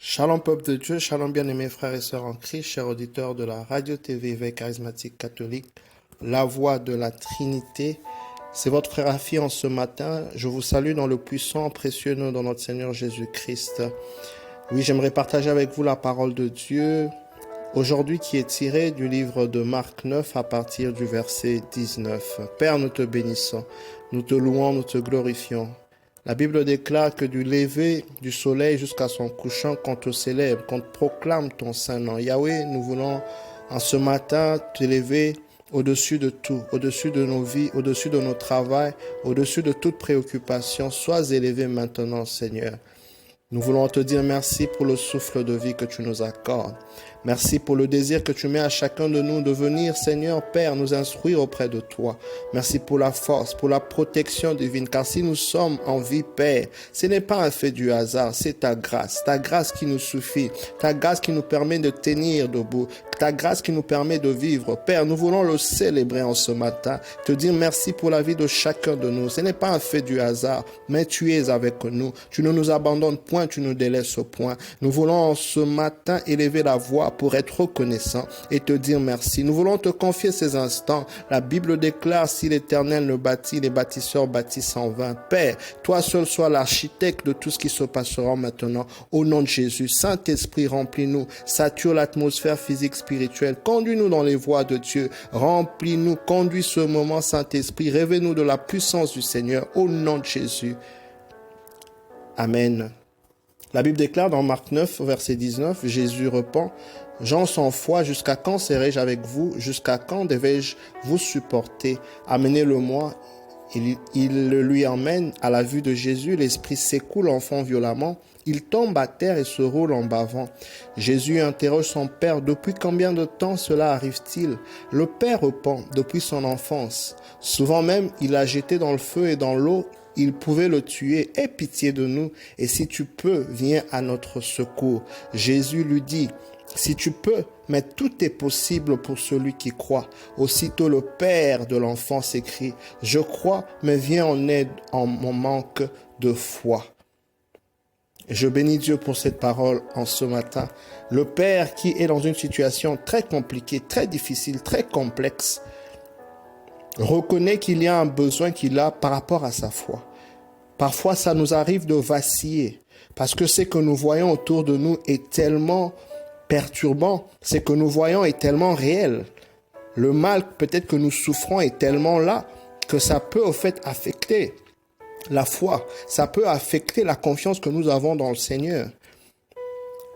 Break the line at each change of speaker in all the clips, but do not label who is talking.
Shalom peuple de Dieu, shalom bien-aimés frères et sœurs en Christ, chers auditeurs de la radio TV Éveil charismatique catholique, la voix de la Trinité. C'est votre frère Afi en ce matin. Je vous salue dans le puissant, précieux nom de notre Seigneur Jésus-Christ. Oui, j'aimerais partager avec vous la parole de Dieu aujourd'hui qui est tirée du livre de Marc 9 à partir du verset 19. Père, nous te bénissons, nous te louons, nous te glorifions. La Bible déclare que du lever du soleil jusqu'à son couchant, qu'on te célèbre, qu'on te proclame ton saint nom. Yahweh, nous voulons en ce matin t'élever au-dessus de tout, au-dessus de nos vies, au-dessus de nos travails, au-dessus de toute préoccupation. Sois élevé maintenant, Seigneur. Nous voulons te dire merci pour le souffle de vie que tu nous accordes. Merci pour le désir que tu mets à chacun de nous de venir, Seigneur Père, nous instruire auprès de toi. Merci pour la force, pour la protection divine, car si nous sommes en vie, Père, ce n'est pas un fait du hasard, c'est ta grâce qui nous suffit, ta grâce qui nous permet de tenir debout, ta grâce qui nous permet de vivre. Père, nous voulons le célébrer en ce matin, te dire merci pour la vie de chacun de nous. Ce n'est pas un fait du hasard, mais tu es avec nous. Tu ne nous abandonnes point, tu nous délaisses point. Nous voulons en ce matin élever la voix pour être reconnaissant et te dire merci. Nous voulons te confier ces instants. La Bible déclare, si l'Éternel ne bâtit, les bâtisseurs bâtissent en vain. Père, toi seul sois l'architecte de tout ce qui se passera maintenant. Au nom de Jésus, Saint-Esprit, remplis-nous, sature l'atmosphère physique, spirituelle. Conduis-nous dans les voies de Dieu. Remplis-nous, conduis ce moment, Saint-Esprit. Révèle-nous de la puissance du Seigneur. Au nom de Jésus. Amen. La Bible déclare dans Marc 9, verset 19, Jésus répond, « Gens sans foi, jusqu'à quand serai-je avec vous? Jusqu'à quand devais-je vous supporter? Amenez-le-moi. » Il le lui emmène. À la vue de Jésus, l'esprit secoue l'enfant violemment. Il tombe à terre et se roule en bavant. Jésus interroge son père, « Depuis combien de temps cela arrive-t-il » Le père répond, « Depuis son enfance. Souvent même, il l'a jeté dans le feu et dans l'eau. Il pouvait le tuer. Aie pitié de nous, et si tu peux, viens à notre secours. » Jésus lui dit, « Si tu peux, mais tout est possible pour celui qui croit. » Aussitôt le père de l'enfant s'écrie, « Je crois, mais viens en aide en mon manque de foi. » Je bénis Dieu pour cette parole en ce matin. Le père qui est dans une situation très compliquée, très difficile, très complexe, reconnaît qu'il y a un besoin qu'il a par rapport à sa foi. Parfois, ça nous arrive de vaciller parce que ce que nous voyons autour de nous est tellement perturbant, ce que nous voyons est tellement réel. Le mal peut-être que nous souffrons est tellement là que ça peut au fait affecter la foi, ça peut affecter la confiance que nous avons dans le Seigneur.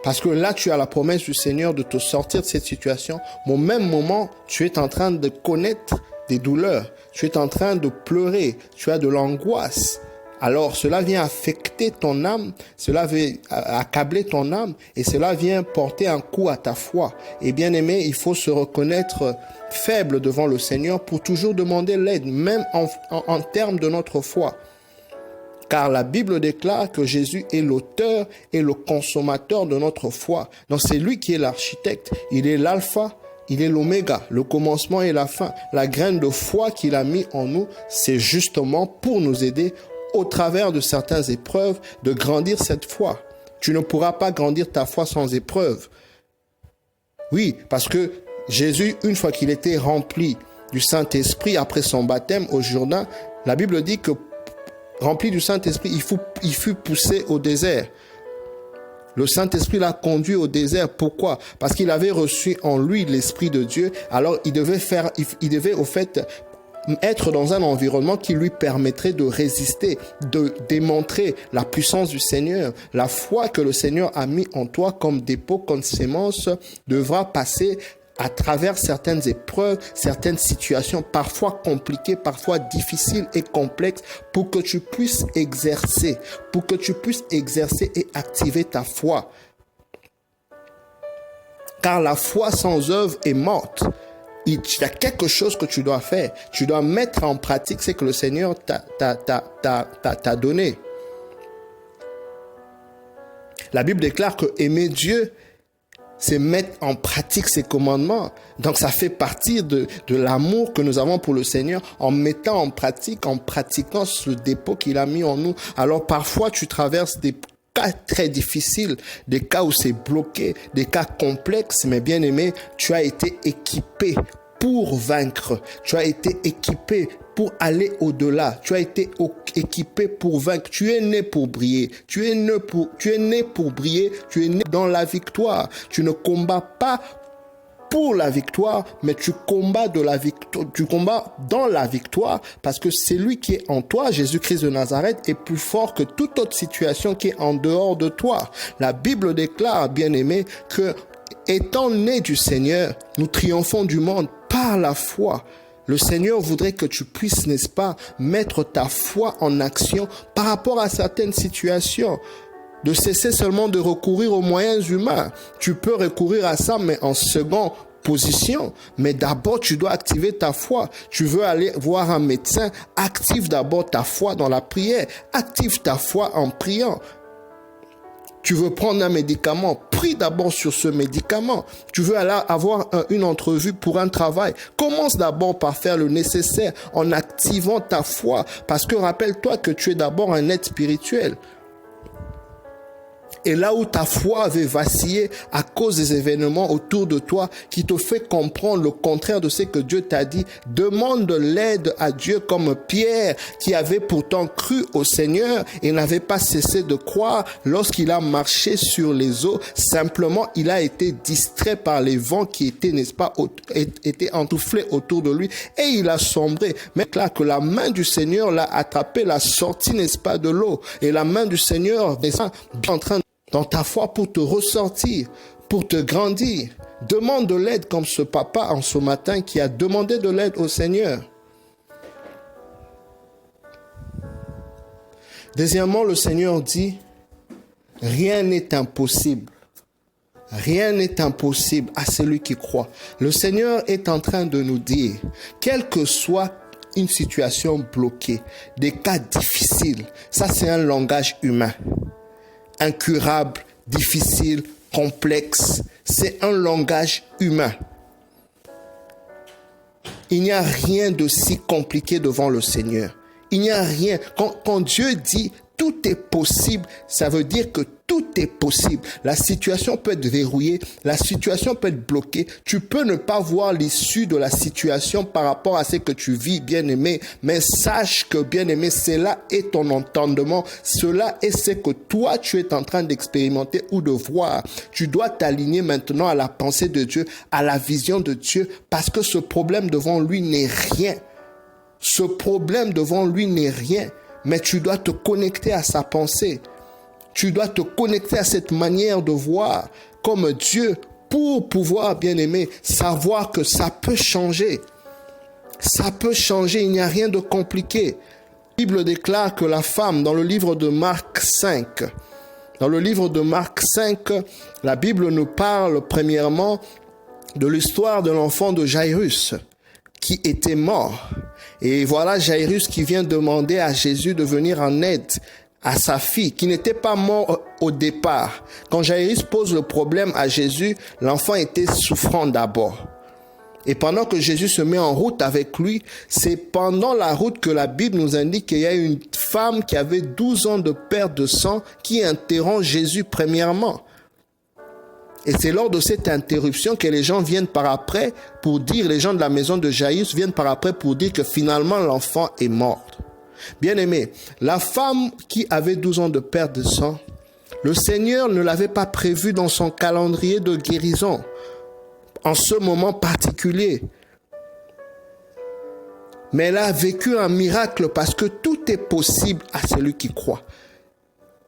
Parce que là, tu as la promesse du Seigneur de te sortir de cette situation. Mais au même moment, tu es en train de connaître des douleurs, tu es en train de pleurer, tu as de l'angoisse. Alors cela vient affecter ton âme, cela vient accabler ton âme et cela vient porter un coup à ta foi. Et bien aimé, il faut se reconnaître faible devant le Seigneur pour toujours demander l'aide, même en termes de notre foi. Car la Bible déclare que Jésus est l'auteur et le consommateur de notre foi. Donc c'est lui qui est l'architecte, il est l'alpha, il est l'oméga, le commencement et la fin. La graine de foi qu'il a mis en nous, c'est justement pour nous aider au travers de certaines épreuves de grandir cette foi. Tu ne pourras pas grandir ta foi sans épreuve. Oui, parce que Jésus, une fois qu'il était rempli du Saint-Esprit après son baptême au Jourdain, la Bible dit que rempli du Saint-Esprit, il fut poussé au désert. Le Saint-Esprit l'a conduit au désert. Pourquoi? Parce qu'il avait reçu en lui l'Esprit de Dieu. Alors, il devait au fait être dans un environnement qui lui permettrait de résister, de démontrer la puissance du Seigneur. La foi que le Seigneur a mis en toi comme dépôt, comme sémence, devra passer à travers certaines épreuves, certaines situations parfois compliquées, parfois difficiles et complexes pour que tu puisses exercer et activer ta foi. Car la foi sans œuvre est morte. Il y a quelque chose que tu dois faire. Tu dois mettre en pratique ce que le Seigneur t'a donné. La Bible déclare que aimer Dieu, c'est mettre en pratique ses commandements. Donc ça fait partie de l'amour que nous avons pour le Seigneur en mettant en pratique, en pratiquant ce dépôt qu'il a mis en nous. Alors parfois tu traverses des cas très difficiles, des cas où c'est bloqué, des cas complexes, mais bien aimé, tu as été équipé pour vaincre. Tu as été équipé pour aller au-delà. Tu as été équipé pour vaincre. Tu es né pour briller. Tu es né pour briller. Tu es né dans la victoire. Tu ne combats pas pour la victoire, mais tu combats dans la victoire, parce que c'est lui qui est en toi, Jésus-Christ de Nazareth, est plus fort que toute autre situation qui est en dehors de toi. La Bible déclare, bien-aimé, que étant nés du Seigneur, nous triomphons du monde par la foi. Le Seigneur voudrait que tu puisses, n'est-ce pas, mettre ta foi en action par rapport à certaines situations. De cesser seulement de recourir aux moyens humains. Tu peux recourir à ça, mais en seconde position. Mais d'abord, tu dois activer ta foi. Tu veux aller voir un médecin, active d'abord ta foi dans la prière. Active ta foi en priant. Tu veux prendre un médicament, prie d'abord sur ce médicament. Tu veux aller avoir une entrevue pour un travail. Commence d'abord par faire le nécessaire en activant ta foi. Parce que rappelle-toi que tu es d'abord un être spirituel. Et là où ta foi avait vacillé à cause des événements autour de toi qui te fait comprendre le contraire de ce que Dieu t'a dit, demande de l'aide à Dieu comme Pierre qui avait pourtant cru au Seigneur et n'avait pas cessé de croire lorsqu'il a marché sur les eaux. Simplement, il a été distrait par les vents qui étaient, n'est-ce pas, étaient entouflés autour de lui et il a sombré. Mais là que la main du Seigneur l'a attrapé, l'a sorti, n'est-ce pas, de l'eau. Et la main du Seigneur est en train dans ta foi pour te ressortir, pour te grandir. Demande de l'aide comme ce papa en ce matin qui a demandé de l'aide au Seigneur. Deuxièmement, le Seigneur dit, rien n'est impossible. Rien n'est impossible à celui qui croit. Le Seigneur est en train de nous dire, quelle que soit une situation bloquée, des cas difficiles, ça c'est un langage humain. Incurable, difficile, complexe. C'est un langage humain. Il n'y a rien de si compliqué devant le Seigneur. Il n'y a rien. Quand Dieu dit tout est possible, ça veut dire que tout est possible. La situation peut être verrouillée, la situation peut être bloquée. Tu peux ne pas voir l'issue de la situation par rapport à ce que tu vis, bien-aimé. Mais sache que, bien-aimé, cela est ton entendement. Cela est ce que toi, tu es en train d'expérimenter ou de voir. Tu dois t'aligner maintenant à la pensée de Dieu, à la vision de Dieu, parce que ce problème devant lui n'est rien. Ce problème devant lui n'est rien. Mais tu dois te connecter à sa pensée. Tu dois te connecter à cette manière de voir comme Dieu pour pouvoir, bien aimer, savoir que ça peut changer. Ça peut changer, il n'y a rien de compliqué. La Bible déclare que la femme, dans le livre de Marc 5, la Bible nous parle premièrement de l'histoire de l'enfant de Jairus qui était mort. Et voilà Jairus qui vient demander à Jésus de venir en aide à sa fille qui n'était pas mort au départ. Quand Jairus pose le problème à Jésus, l'enfant était souffrant d'abord. Et pendant que Jésus se met en route avec lui, c'est pendant la route que la Bible nous indique qu'il y a une femme qui avait 12 ans de perte de sang qui interrompt Jésus premièrement. Et c'est lors de cette interruption que les gens viennent par après pour dire, les gens de la maison de Jairus viennent par après pour dire que finalement l'enfant est mort. Bien-aimé, la femme qui avait 12 ans de perte de sang, le Seigneur ne l'avait pas prévu dans son calendrier de guérison en ce moment particulier. Mais elle a vécu un miracle parce que tout est possible à celui qui croit.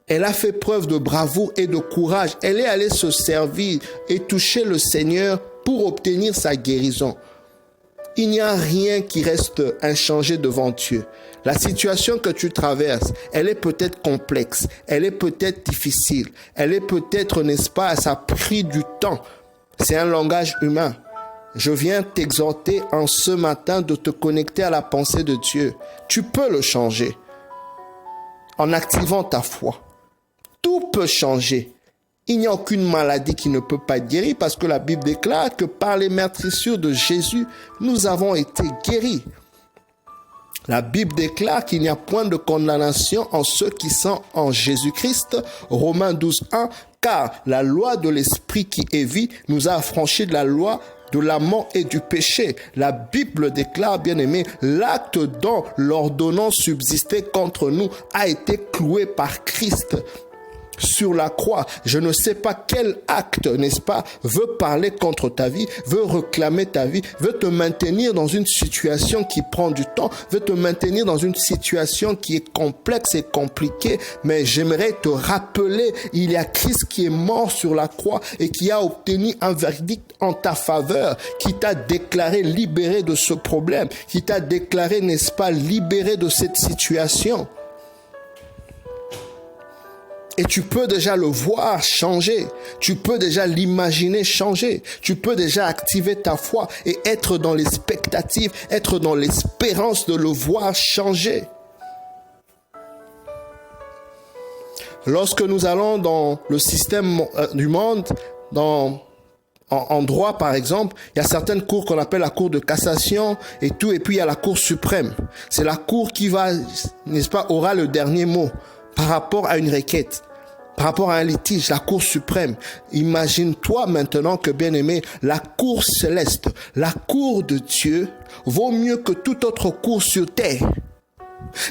Elle a fait preuve de bravoure et de courage. Elle est allée se servir et toucher le Seigneur pour obtenir sa guérison. Il n'y a rien qui reste inchangé devant Dieu. La situation que tu traverses, elle est peut-être complexe, elle est peut-être difficile, elle est peut-être, n'est-ce pas, ça a pris du temps. C'est un langage humain. Je viens t'exhorter en ce matin de te connecter à la pensée de Dieu. Tu peux le changer en activant ta foi. Tout peut changer. Il n'y a aucune maladie qui ne peut pas être guérie parce que la Bible déclare que par les meurtrissures de Jésus, nous avons été guéris. La Bible déclare qu'il n'y a point de condamnation en ceux qui sont en Jésus-Christ. Romains 12, 1. Car la loi de l'esprit qui est vie nous a affranchis de la loi de la mort et du péché. La Bible déclare, bien aimé, l'acte dont l'ordonnance subsistait contre nous a été cloué par Christ sur la croix. Je ne sais pas quel acte, n'est-ce pas, veut parler contre ta vie, veut réclamer ta vie, veut te maintenir dans une situation qui prend du temps, veut te maintenir dans une situation qui est complexe et compliquée. Mais j'aimerais te rappeler, il y a Christ qui est mort sur la croix et qui a obtenu un verdict en ta faveur, qui t'a déclaré libéré de ce problème, qui t'a déclaré, n'est-ce pas, libéré de cette situation. Et tu peux déjà le voir changer. Tu peux déjà l'imaginer changer. Tu peux déjà activer ta foi et être dans l'expectative, être dans l'espérance de le voir changer. Lorsque nous allons dans le système du monde, en droit par exemple, il y a certaines cours qu'on appelle la cour de cassation et tout, et puis il y a la cour suprême. C'est la cour qui va, n'est-ce pas, aura le dernier mot par rapport à une requête. Par rapport à un litige, la cour suprême. Imagine-toi maintenant que, bien aimé, la cour céleste, la cour de Dieu, vaut mieux que toute autre cour sur terre.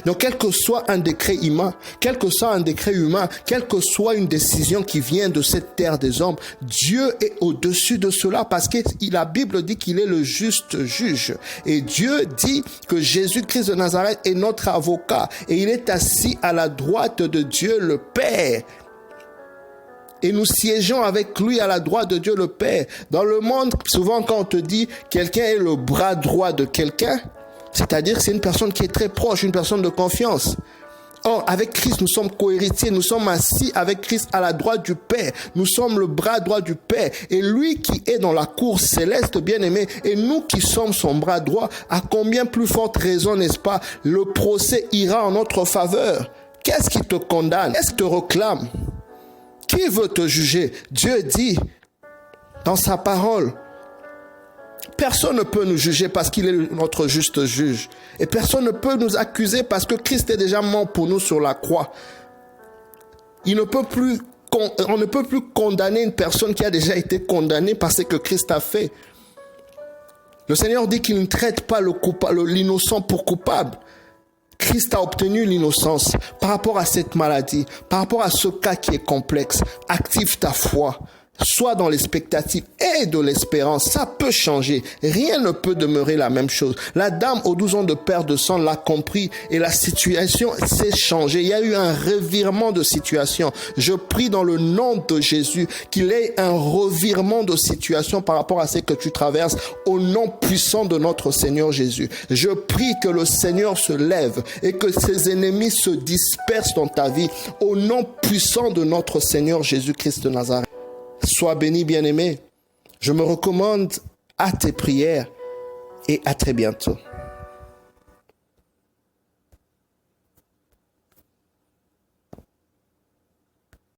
Donc, quel que soit un décret humain, quel que soit une décision qui vient de cette terre des hommes, Dieu est au-dessus de cela parce que la Bible dit qu'il est le juste juge. Et Dieu dit que Jésus-Christ de Nazareth est notre avocat et il est assis à la droite de Dieu le Père. Et nous siégeons avec lui à la droite de Dieu le Père. Dans le monde, souvent quand on te dit quelqu'un est le bras droit de quelqu'un, c'est-à-dire que c'est une personne qui est très proche, une personne de confiance. Or, avec Christ, nous sommes co-héritiers, nous sommes assis avec Christ à la droite du Père. Nous sommes le bras droit du Père. Et lui qui est dans la cour céleste, bien-aimé, et nous qui sommes son bras droit, à combien plus forte raison, n'est-ce pas, le procès ira en notre faveur. Qu'est-ce qui te condamne? Qu'est-ce qui te réclame? Qui veut te juger? Dieu dit dans sa parole, personne ne peut nous juger parce qu'il est notre juste juge. Et personne ne peut nous accuser parce que Christ est déjà mort pour nous sur la croix. On ne peut plus condamner une personne qui a déjà été condamnée par ce que Christ a fait. Le Seigneur dit qu'il ne traite pas l'innocent pour coupable. Christ a obtenu l'innocence par rapport à cette maladie, par rapport à ce cas qui est complexe. Active ta foi. Sois dans l'expectative et de l'espérance. Ça peut changer. Rien ne peut demeurer la même chose. La dame aux 12 ans de perte de sang l'a compris et la situation s'est changée. Il y a eu un revirement de situation. Je prie dans le nom de Jésus qu'il y ait un revirement de situation par rapport à ce que tu traverses au nom puissant de notre Seigneur Jésus. Je prie que le Seigneur se lève et que ses ennemis se dispersent dans ta vie au nom puissant de notre Seigneur Jésus-Christ de Nazareth. Sois béni, bien-aimé. Je me recommande à tes prières et à très bientôt.